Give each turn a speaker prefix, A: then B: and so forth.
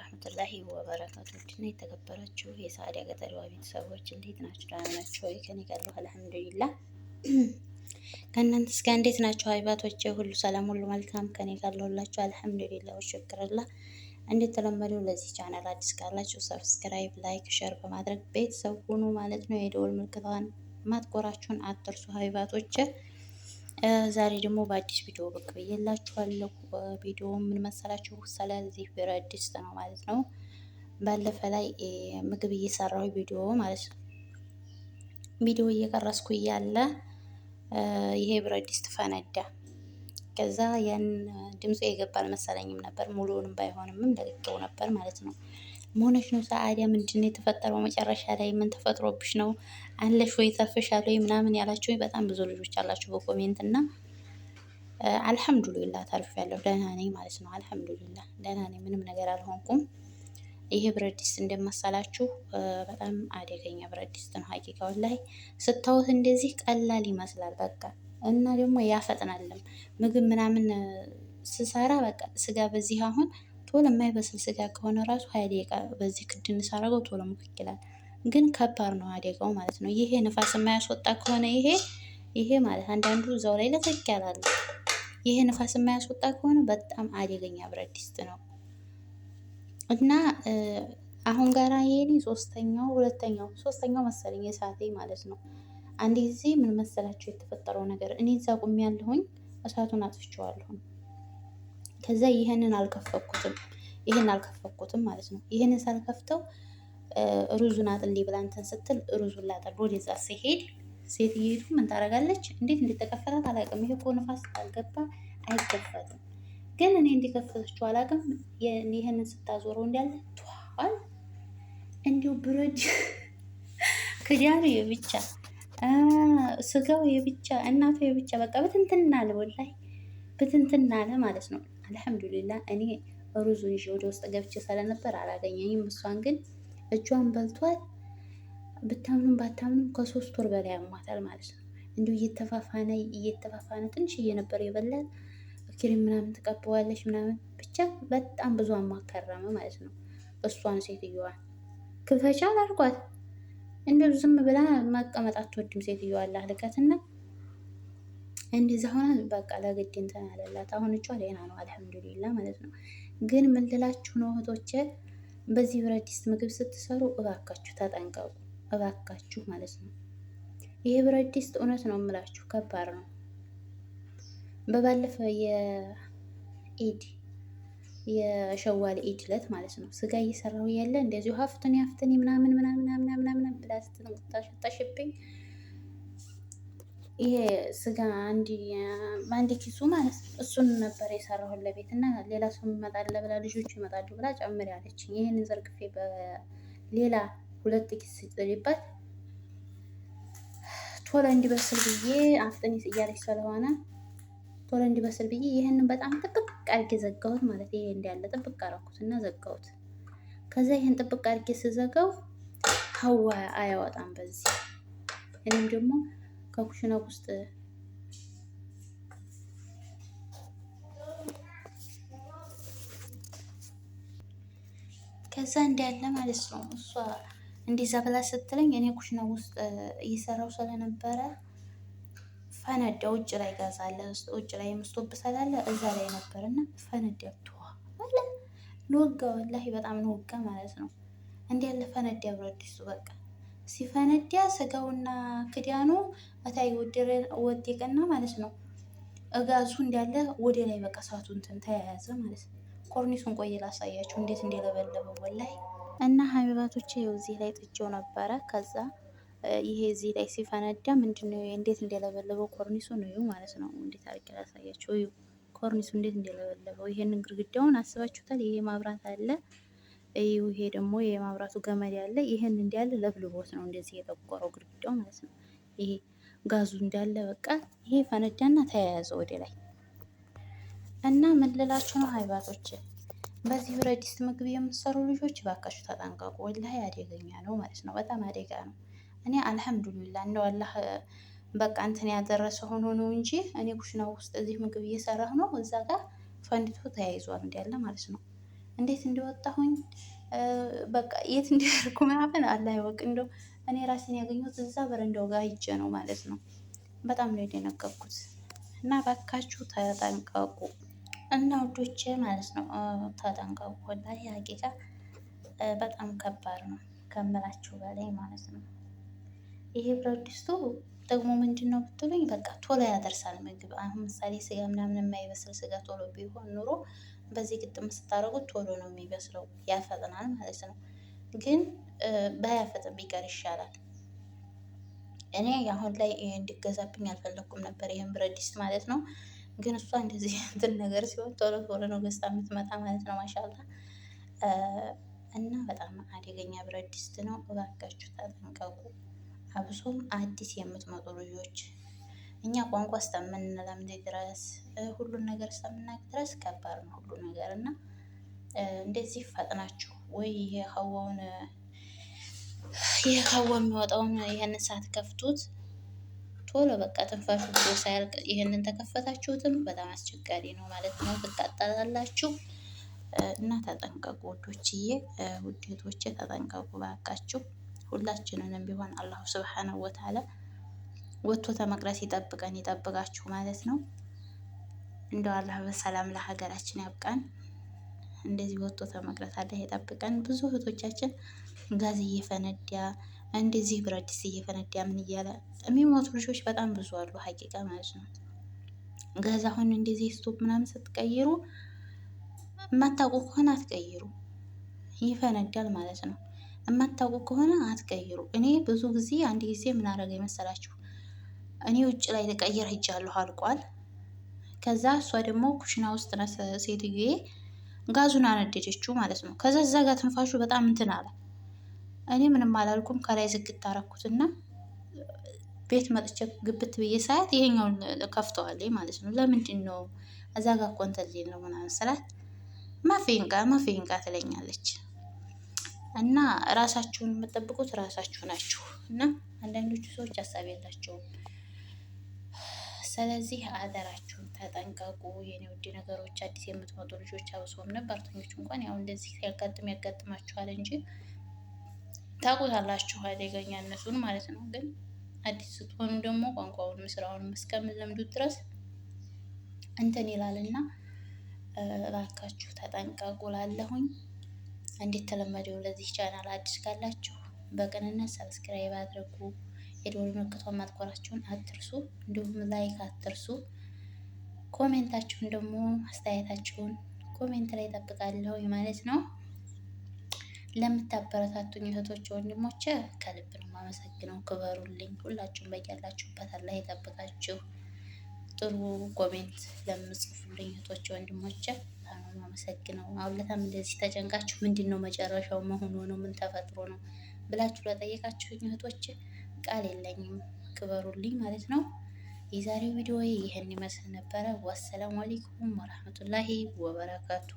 A: ወራህመቱላሂ ወበረካቱ። እና የተከበራችሁ የሰዓዳ ገጠሪዋ ቤተሰቦች እንዴት ናችሁ? ደህና ናችሁ ወይ? ከኔ ጋር አልሐምዱሊላህ። ከእናንተስ ጋር እንዴት ናችሁ? ሀይባቶቼ ሁሉ ሰላም፣ ሁሉ መልካም ከኔ ጋር ሁላችሁ አልሐምዱሊላህ ወሽክርላህ። እንደተለመደው ለዚህ ቻናል አዲስ ካላችሁ ሰብስክራይብ፣ ላይክ፣ ሼር በማድረግ ቤተሰብ ሁኑ ማለት ነው። የደወል ምልክቷን ማጥቆራችሁን አትርሱ ሀይባቶቼ። ዛሬ ደግሞ በአዲስ ቪዲዮ ብቅ ብዬላችኋለሁ። ቪዲዮ ምን መሰላችሁ? ስለዚህ ብረት ድስት ነው ማለት ነው። ባለፈ ላይ ምግብ እየሰራሁ ቪዲዮ ማለት ነው። ቪዲዮ እየቀረስኩ እያለ ይሄ ብረት ድስት ፈነዳ። ከዛ ያን ድምፁ የገባ አልመሰለኝም ነበር። ሙሉውንም ባይሆንም ለቅቄው ነበር ማለት ነው። መሆነች ነው ሰዓዳ፣ ምንድን ነው የተፈጠረው? መጨረሻ ላይ ምን ተፈጥሮብሽ ነው? አለሽ ወይ ተርፈሻል ወይ ምናምን ያላችሁ በጣም ብዙ ልጆች አላችሁ በኮሜንት እና አልሐምዱሊላህ ተርፌያለሁ፣ ደህና ነኝ ማለት ነው። አልሐምዱሊላህ ደህና ነኝ፣ ምንም ነገር አልሆንኩም። ይሄ ብረት ድስት እንደመሰላችሁ በጣም አደገኛ ብረት ድስት ነው። ሀቂቃ ወላሂ ስታዩት እንደዚህ ቀላል ይመስላል በቃ እና ደግሞ ያፈጥናልም። ምግብ ምናምን ስሰራ በቃ ስጋ በዚህ አሁን ቶሎ የማይበስል ስጋ ከሆነ ራሱ 20 ደቂቃ በዚህ ክድን ሳረገው ቶሎ ሙክክ ይላል። ግን ከባድ ነው አደጋው ማለት ነው። ይሄ ንፋስ የማያስወጣ ከሆነ ይሄ ማለት አንዳንዱ እዛው ላይ ለተክ ያላል። ይሄ ንፋስ የማያስወጣ ከሆነ በጣም አደገኛ ብረት ድስት ነው እና አሁን ጋራ የኔ ሶስተኛው መሰለኝ የሳቴ ማለት ነው። አንድ ጊዜ ምን መሰላችሁ የተፈጠረው ነገር? እኔ እዛ ቁሜ ያለሁኝ እሳቱን አጥፍቼዋለሁ። ከዛ ይሄንን አልከፈኩትም ማለት ነው። ይሄንን ሳልከፍተው ሩዙን አጥልይ ብላ እንትን ስትል ሩዙን ላጠል ወደዛ ሲሄድ ሴትየቱ ምን ታደርጋለች? እንዴት እንደተከፈታት አላውቅም። ይሄ እኮ ንፋስ ካልገባ አይከፈትም። ግን እኔ እንዲከፈተችው አላውቅም። ይሄንን ስታዞረው እንዳለ ቷል እንዲሁ ብረድ ክዳኑ የብቻ ስጋው የብቻ እናቱ የብቻ በቃ ብትንትና አለ፣ ወላሂ ብትንትና አለ ማለት ነው። አልሐምዱሊላህ እኔ ሩዙን ይዤ ወደ ውስጥ ገብቼ ስለነበር አላገኘኝም። እሷን ግን እጇን በልቷል። ብታምኑም ባታምኑም ከ3 ወር በላይ አሟታል ማለት ነው። እንዲሁ እየተፋፋነ ትንሽዬ ነበር የበላት። ክሬም ምናምን ትቀበዋለች ምናምን ብቻ በጣም ብዙ አማከረመ ማለት ነው። እሷን ሴትዮዋን ክፈቻ አላልኳት። እንደው ዝም ብላ መቀመጥ አትወድም ሴትዮዋ። አላህ ልቀትና እንደዛ ሆነ በቃ ለግድ እንትን አለላት። አሁን እጇ ደህና ነው አልሐምዱሊላህ ማለት ነው። ግን ምን ልላችሁ ነው እህቶቼ፣ በዚህ ብረት ድስት ምግብ ስትሰሩ እባካችሁ ተጠንቀቁ፣ እባካችሁ ማለት ነው። ይሄ ብረት ድስት እውነት ነው የምላችሁ ከባድ ነው። በባለፈው የሸዋል ኢድ ዕለት ማለት ነው ስጋ እየሰራሁ እያለ እንደዚሁ ሀፍትኒ ምናምን ብላ ስትነጣሽብኝ ይሄ ስጋ አንድ ኪሱ ማለት ነው እሱን ነበር የሰራሁት ለቤት እና ሌላ ሰው ይመጣል ብላ ልጆቹ ይመጣሉ ብላ ጨምር ያለችኝ። ይሄንን ዘርግፌ በሌላ 2 ኪስ ሲጥልባት ቶሎ እንዲበስል ብዬ አፍጥኒ እያለች ስለሆነ ቶሎ እንዲበስል ብዬ ይሄንን በጣም ጥብቅ አድርጌ ዘጋሁት ማለት ይሄ እንዳለ ጥብቅ አደረኩት እና ዘጋሁት። ከዛ ይሄን ጥብቅ አድርጌ ስዘጋው ሀዋ አያወጣም በዚህ። እኔም ደግሞ ከኩሽና ውስጥ ከዛ እንዳለ ማለት ነው እሷ እንዲዛ ብላ ስትለኝ እኔ ኩሽና ውስጥ እየሰራው ስለነበረ ፈነዳ። ውጭ ላይ ጋዝ አለ፣ ውጭ ላይ ምስቶብ ስላለ እዛ ላይ ነበርና ፈነዳ። አለ ንወጋ ወላሂ በጣም ንወጋ ማለት ነው። እንዲህ ያለ ፈነዳ ብረት ድስቱ በቃ ሲፈነዳ ስጋውና ክዳኑ እታይ ወደቀና ማለት ነው። እጋዙ እንዳለ ወደ ላይ በቃ እሳቱ እንትን ተያያዘ ማለት ነው። ኮርኒሱን ቆይ ላሳያችሁ እንዴት እንደለበለበው ወላሂ። እና ሀቢባቶቼ ይኸው እዚህ ላይ ጥጄው ነበረ። ከዛ ይሄ እዚህ ላይ ሲፈነዳ ምንድነው እንዴት እንደለበለበው ኮርኒሱ ነው ማለት ነው። እንዴት አድርጌ ላሳያችሁ? እዩ ኮርኒሱ እንዴት እንደለበለበው። ይሄንን ግድግዳውን አስባችሁታል? ይሄ ማብራት አለ፣ እዩ። ይሄ ደግሞ የማብራቱ ገመድ ያለ ይሄን እንዳለ ለብልቦት ነው እንደዚህ የጠቆረው ግድግዳው ማለት ነው። ይሄ ጋዙ እንዳለ በቃ ይሄ ፈነዳና ተያያዘ ወደ ላይ። እና ምን ልላችሁ ነው ሀይባቶች፣ በዚህ ብረት ድስት ምግብ የምትሰሩ ልጆች ባካችሁ ተጠንቀቁ። ወላሂ አደገኛ ነው ማለት ነው። በጣም አደጋ ነው። እኔ አልሐምዱሊላህ እንደው አላህ በቃ እንትን ያደረሰ ሆኖ ነው እንጂ እኔ ኩሽና ውስጥ እዚህ ምግብ እየሰራሁ ነው፣ እዛ ጋር ፈንድቶ ተያይዟል እንዳለ ማለት ነው። እንዴት እንደወጣሁኝ በቃ የት እንደሄድኩ ምናምን አላህ ይወቅ። እንደው እኔ ራሴን ያገኘሁት እዛ በረንዳው ጋር ሂጄ ነው ማለት ነው። በጣም ነው የደነገጥኩት። እና ባካችሁ ተጠንቀቁ እና ውዶቼ ማለት ነው። ተጠንቀቁ። ወላሂ ሀቂቃ በጣም ከባድ ነው ከምላችሁ በላይ ማለት ነው። ይሄ ብረት ድስቱ ደግሞ ምንድን ነው ብትሉኝ፣ በቃ ቶሎ ያደርሳል ምግብ። አሁን ምሳሌ ስጋ ምናምን የማይበስል ስጋ ቶሎ ቢሆን ኑሮ በዚህ ግጥም ስታደርጉት ቶሎ ነው የሚበስለው፣ ያፈጥናል ማለት ነው። ግን ባያፈጥን ቢቀር ይሻላል። እኔ አሁን ላይ እንዲገዛብኝ አልፈለኩም ነበር ይህን ብረት ድስት ማለት ነው። ግን እሷ እንደዚህ እንትን ነገር ሲሆን ቶሎ ቶሎ ነው ገዝታ የምትመጣ ማለት ነው። ማሻላ እና በጣም አደገኛ ብረት ድስት ነው። እባካችሁ ተጠንቀቁ። አብሶም አዲስ የምትመጡ ልጆች እኛ ቋንቋ እስከምንለምድ ድረስ ሁሉን ነገር እስከምናውቅ ድረስ ከባድ ነው ሁሉ ነገር እና እንደዚህ ፈጥናችሁ ወይ የሀዋውን የሚወጣውን ይህንን ሳትከፍቱት ቶሎ በቃ ትንፋሹ ብሎ ሳያልቅ ይህንን ተከፈታችሁትም በጣም አስቸጋሪ ነው ማለት ነው። ትቃጠላላችሁ እና ተጠንቀቁ ውዶችዬ፣ ውዴቶቼ ተጠንቀቁ ባካችሁ። ሁላችንንም ቢሆን አላሁ ስብሓነሁ ወተዓላ ወጥቶ ተመቅረት ይጠብቀን ይጠብቃችሁ ማለት ነው። እንደው አላህ በሰላም ለሀገራችን ያብቃን። እንደዚህ ወጥቶ ተመቅረት አላህ ይጠብቀን። ብዙ እህቶቻችን ጋዝ እየፈነዳ እንደዚህ ብረት ድስት እየፈነዳ ምን እያለ የሚሞቱ ልጆች በጣም ብዙ አሉ ሀቂቃ ማለት ነው። ጋዝ አሁን እንደዚህ ስቶፕ ምናምን ስትቀይሩ የማታውቁ ከሆነ አትቀይሩ፣ ይፈነዳል ማለት ነው። የማታውቁ ከሆነ አትቀይሩ። እኔ ብዙ ጊዜ አንድ ጊዜ ምን አደረገ የመሰላችሁ? እኔ ውጭ ላይ ልቀይር ሄጃለሁ፣ አልቋል። ከዛ እሷ ደግሞ ኩሽና ውስጥ ነ ሴትዬ ጋዙን አነደደችው ማለት ነው። ከዛ እዛ ጋር ትንፋሹ በጣም እንትን አለ። እኔ ምንም አላልኩም። ከላይ ዝግት አረኩትና ቤት መጥቼ ግብት ብዬ ሳያት ይሄኛውን ከፍተዋለኝ ማለት ነው። ለምንድን ነው እዛ ጋር እኮ እንትን ሊል ነው ምናምን ስላት ማፌንቃ ትለኛለች። እና ራሳችሁን የምጠብቁት ራሳችሁ ናችሁ። እና አንዳንዶቹ ሰዎች ሀሳብ የላቸውም። ስለዚህ አደራችሁን ተጠንቀቁ የኔ ውድ ነገሮች። አዲስ የምትመጡ ልጆች አብሶም ነባርተኞች እንኳን ያው እንደዚህ ሲያጋጥም ያጋጥማችኋል እንጂ ታውቁታላችሁ አደገኛነቱን ማለት ነው። ግን አዲስ ስትሆኑ ደግሞ ቋንቋውንም ስራውንም እስከምንለምዱት ድረስ እንትን ይላልና እባካችሁ ተጠንቀቁ ላለሁኝ። እንዴት ተለመደው ለዚህ ቻናል አዲስ ካላችሁ በቅንነት ሰብስክራይብ አድርጉ። የደወል ምልክቷን ማጥቆራችሁን አትርሱ። እንዲሁም ላይክ አትርሱ። ኮሜንታችሁን ደግሞ አስተያየታችሁን ኮሜንት ላይ እጠብቃለሁ ማለት ነው። ለምታበረታቱኝ እህቶች ወንድሞቼ ከልብ ነው የማመሰግነው። ክበሩልኝ። ሁላችሁም በያላችሁበት አላህ ይጠብቃችሁ። ጥሩ ኮሜንት ለምጽፉልኝ እህቶች ወንድሞቼ በጣም ነው የማመሰግነው። አሁለታም እንደዚህ ተጨንቃችሁ ምንድን ነው መጨረሻው መሆኑ ነው ምን ተፈጥሮ ነው ብላችሁ ለጠየቃችሁኝ እህቶቼ ቃል የለኝም። ክበሩልኝ ማለት ነው። የዛሬው ቪዲዮ ይህን ይመስል ነበረ። ወሰላሙ አለይኩም ወራህመቱላሂ ወበረካቱ።